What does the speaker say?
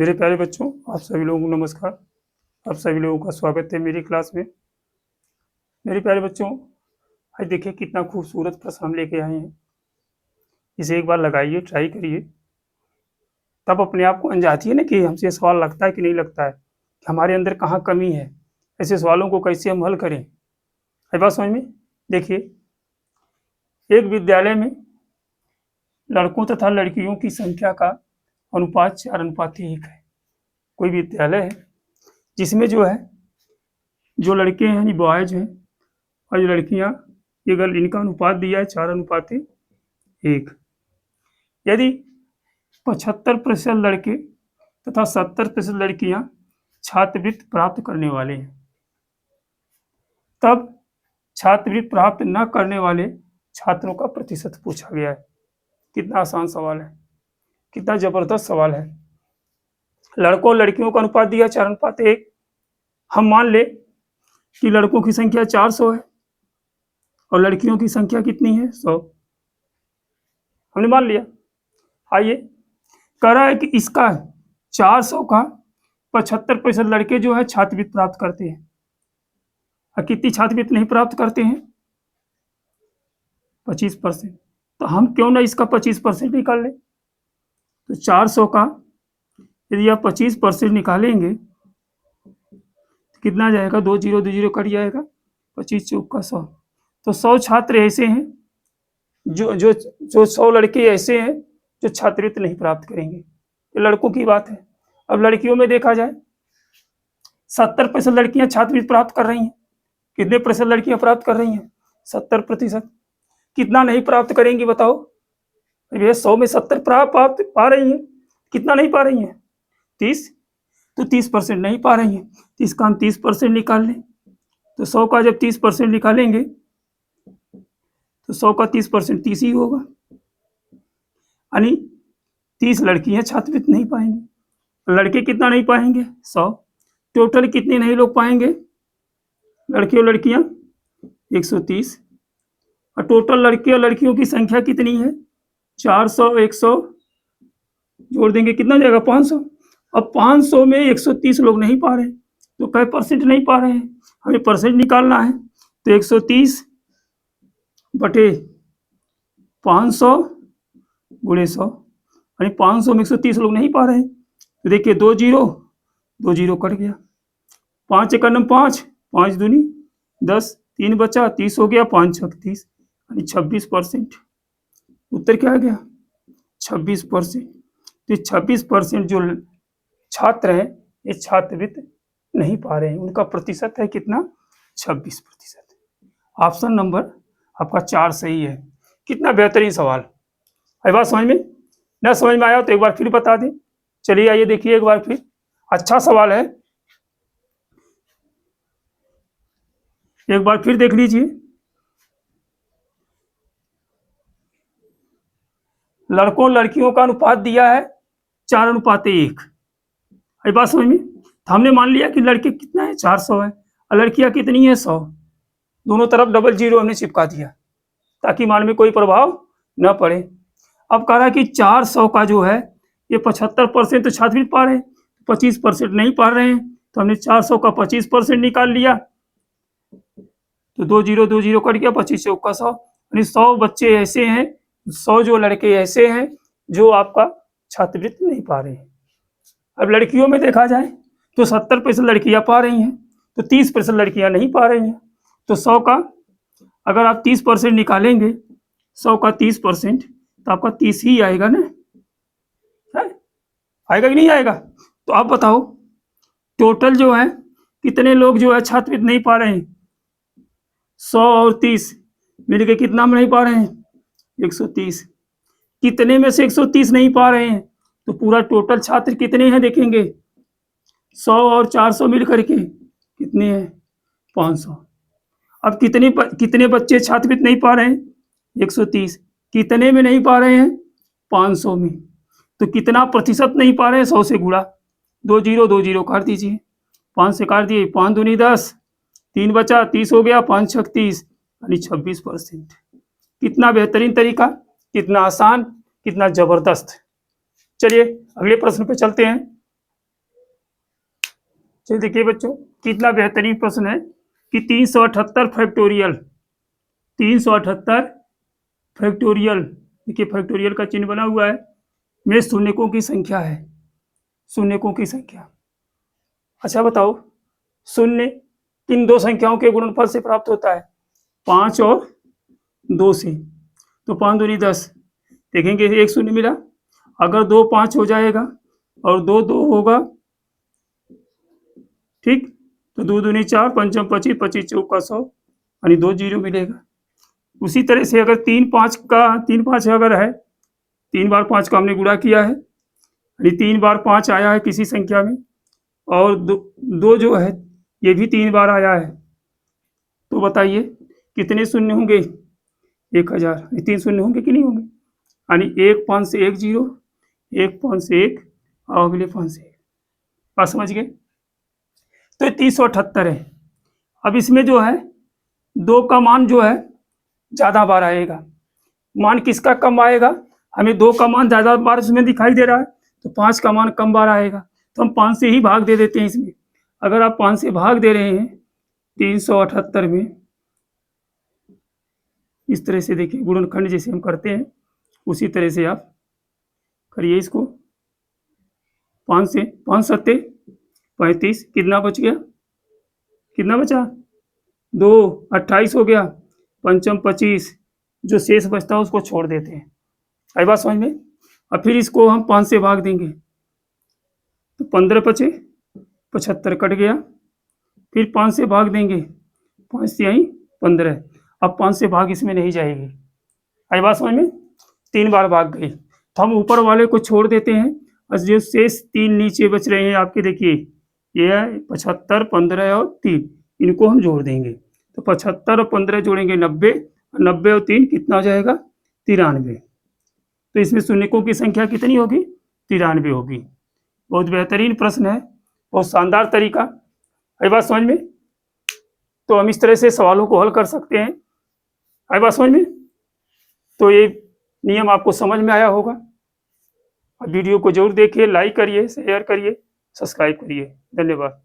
मेरे प्यारे बच्चों, आप सभी लोगों को नमस्कार। आप सभी लोगों का स्वागत है मेरी क्लास में। मेरे प्यारे बच्चों, आज देखिए कितना खूबसूरत प्रश्न हम लेके आए हैं। इसे एक बार लगाइए, ट्राई करिए, तब अपने आप को अंजाती है ना कि हमसे ये सवाल लगता है कि नहीं लगता है, कि हमारे अंदर कहाँ कमी है, ऐसे सवालों को कैसे हम हल करें। है बात समझ में? देखिए, एक विद्यालय में लड़कों तथा लड़कियों की संख्या का अनुपात 4:1 है। कोई विद्यालय है जिसमें जो है, जो लड़के हैं यानी बॉयज हैं और जो लड़कियां, ये अगर इनका अनुपात दिया है 4:1, यदि 75% लड़के तथा 70% लड़कियां छात्रवृत्ति प्राप्त करने वाले हैं, तब छात्रवृत्ति प्राप्त न करने वाले छात्रों का प्रतिशत पूछा गया है। कितना आसान सवाल है, कितना जबरदस्त सवाल है। लड़कों लड़कियों का अनुपात दिया 4:1। हम मान ले कि लड़कों की संख्या 400 है और लड़कियों की संख्या कितनी है, 100। हमने मान लिया। आइए, कह रहा है कि इसका 400 का 75% लड़के जो है छात्रवृत्ति प्राप्त करते हैं और कितनी छात्रवृत्ति नहीं प्राप्त करते हैं, 25%। तो हम क्यों ना इसका 25% निकाल लें। तो 400 का यदि आप 25% निकालेंगे तो कितना आ जाएगा, 2 0 2 0 कट जाएगा, 25 चौक का 100। तो 100 छात्र ऐसे हैं जो जो जो 100 लड़के ऐसे हैं जो छात्रवृत्ति नहीं प्राप्त करेंगे। ये लड़कों की बात है। अब लड़कियों में देखा जाए, 70% लड़कियां छात्रवृत्ति प्राप्त कर रही हैं। कितने प्रतिशत लड़कियां प्राप्त कर रही हैं, 70%। कितना नहीं प्राप्त करेंगी बताओ। ये 100 में 70 प्राप्त पा रही हैं, कितना नहीं पा रही हैं, 30। तो 30% नहीं पा रही हैं, तो इसका हम 30% निकाल लें। तो 100 का जब 30% निकालेंगे तो 100 का 30% 30 ही होगा, यानी 30 लड़कियां छात्रवृत्ति नहीं पाएंगी। लड़के कितना नहीं पाएंगे, 100। टोटल कितने नहीं लोग पाएंगे, लड़के और लड़कियां 130। और टोटल लड़के और लड़कियों की संख्या कितनी है, 400 100 जोड़ देंगे कितना जाएगा, 500। अब 500 में 130 लोग नहीं पा रहे, तो कै परसेंट नहीं पा रहे हैं, हमें परसेंट निकालना है। तो 130 बटे 500 गुणे 100, यानी 500 में 130 लोग नहीं पा रहे हैं। तो देखिए 2 0 कट गया, 5 1 5, 5 दूनी 10, 3 बचा, 30 हो गया, 5 6 30, यानी 26%। उत्तर क्या आ गया, 26%। तो 26% जो छात्र हैं ये छात्रवृत्ति नहीं पा रहे हैं, उनका प्रतिशत है कितना, 26%। ऑप्शन नंबर आपका 4 सही है। कितना बेहतरीन सवाल है। बात समझ में ना, समझ में आया तो एक बार फिर बता दें। चलिए आइए देखिए एक बार फिर, अच्छा सवाल है, एक बार फिर देख लीजिए। लड़कों लड़कियों का अनुपात दिया है 4:1। है बात समझ में। तो हमने मान लिया कि लड़के कितना है, 400 है और लड़कियां कितनी है, 100। दोनों तरफ डबल जीरो हमने चिपका दिया ताकि मान में कोई प्रभाव न पड़े। अब कह रहा है कि 400 का जो है ये 75% तो छात्रवृत्ति पा रहे हैं, 25% नहीं पा रहे हैं। तो हमने 400 का 25% निकाल लिया, तो 2 0 कट गया, 25 चौक का 100, यानी 100 बच्चे ऐसे हैं, 100 जो लड़के ऐसे हैं जो आपका छात्रवृत्ति नहीं पा रहे हैं। अब लड़कियों में देखा जाए तो 70% लड़कियां पा रही हैं, तो 30% लड़कियां नहीं पा रही हैं। तो 100 का अगर आप 30% निकालेंगे, 100 का 30%, तो आपका 30 ही आएगा ना, है? आएगा कि नहीं आएगा। तो आप बताओ टोटल जो है कितने लोग जो है छात्रवृत्ति नहीं पा रहे हैं, 100 और 30 मिलकर कितना नहीं पा रहे हैं, 130। कितने में से 130 नहीं पा रहे हैं, तो पूरा टोटल छात्र कितने हैं देखेंगे, 100 और 400 मिल करके कितने हैं, 500। अब कितने बच्चे छात्रवृत्ति नहीं पा रहे हैं, 130। कितने में नहीं पा रहे हैं, 500 में। तो कितना प्रतिशत नहीं पा रहे हैं, 100 से गुणा, 2 0 काट दीजिए, 5 से काट दिए, 5 दूनी 10, 3 बचा, 30 हो गया, 5 6 30, यानी 26%। कितना बेहतरीन तरीका, कितना आसान, कितना जबरदस्त। चलिए अगले प्रश्न पे चलते हैं। चलिए देखिए बच्चों, कितना बेहतरीन प्रश्न है कि 378 फैक्टोरियल, 378 फैक्टोरियल, देखिए फैक्टोरियल का चिन्ह बना हुआ है, में शून्यकों की संख्या है, शून्यकों की संख्या। अच्छा बताओ, शून्य किन दो संख्याओं के गुणनफल से प्राप्त होता है? 5 और 2 से। तो 5 दूनी 10, देखेंगे एक शून्य मिला, अगर 2 5 हो जाएगा और 2 2 होगा, ठीक, तो 2 दूनी 4, पंचम 25, 25 चौका 100, यानी 2 जीरो मिलेगा। उसी तरह से अगर 3 5 अगर है, 3 बार 5 का हमने गुणा किया है, यानी 3 बार 5 आया है किसी संख्या में, और दो जो है ये भी 3 बार आया है, तो बताइए कितने शून्य होंगे? 1000। 3 शून्य होंगे कि नहीं होंगे? यानी 1 5 से 1 जीरो, 1 5 से 1 और अगले 5 से 1। बात समझ गए? तो ये 378 है। अब इसमें जो है 2 का मान जो है ज्यादा बार आएगा। मान किसका कम आएगा? हमें 2 का मान ज्यादा बार इसमें दिखाई दे रहा है, तो 5 का मान कम बार आएगा, तो हम 5 से ही भाग दे देते हैं इसमें। अगर आप 5 से भाग दे रहे हैं 378 में, इस तरह से देखिए गुणनखंड जैसे हम करते हैं उसी तरह से आप करिए इसको। 5 से 5 सत्ते 35, कितना बच गया? कितना बचा? 2, 28 हो गया, पंचम 25, जो शेष बचता है उसको छोड़ देते हैं। आई बात समझ में? और फिर इसको हम 5 से भाग देंगे, तो 15 बचे, 75 कट गया, फिर 5 से भाग देंगे, 5 से यहीं 15, अब 5 से भाग इसमें नहीं जाएगी। आई बात समझ में? 3 बार भाग गई, तो हम ऊपर वाले को छोड़ देते हैं, और जो शेष 3 नीचे बच रहे हैं आपके, देखिए ये है 75, 15 और 3, इनको हम जोड़ देंगे, तो 75 और 15 जोड़ेंगे 90, 90 और 3 कितना हो जाएगा? 93। तो इसमें शून्यकों की संख्या कितनी होगी? 93 होगी। बहुत बेहतरीन प्रश्न है, बहुत शानदार तरीका। आई बात समझ में? तो हम इस तरह से सवालों को हल कर सकते हैं। आई बात समझ में? तो ये नियम आपको समझ में आया होगा। वीडियो को जरूर देखिए, लाइक करिए, शेयर करिए, सब्सक्राइब करिए। धन्यवाद।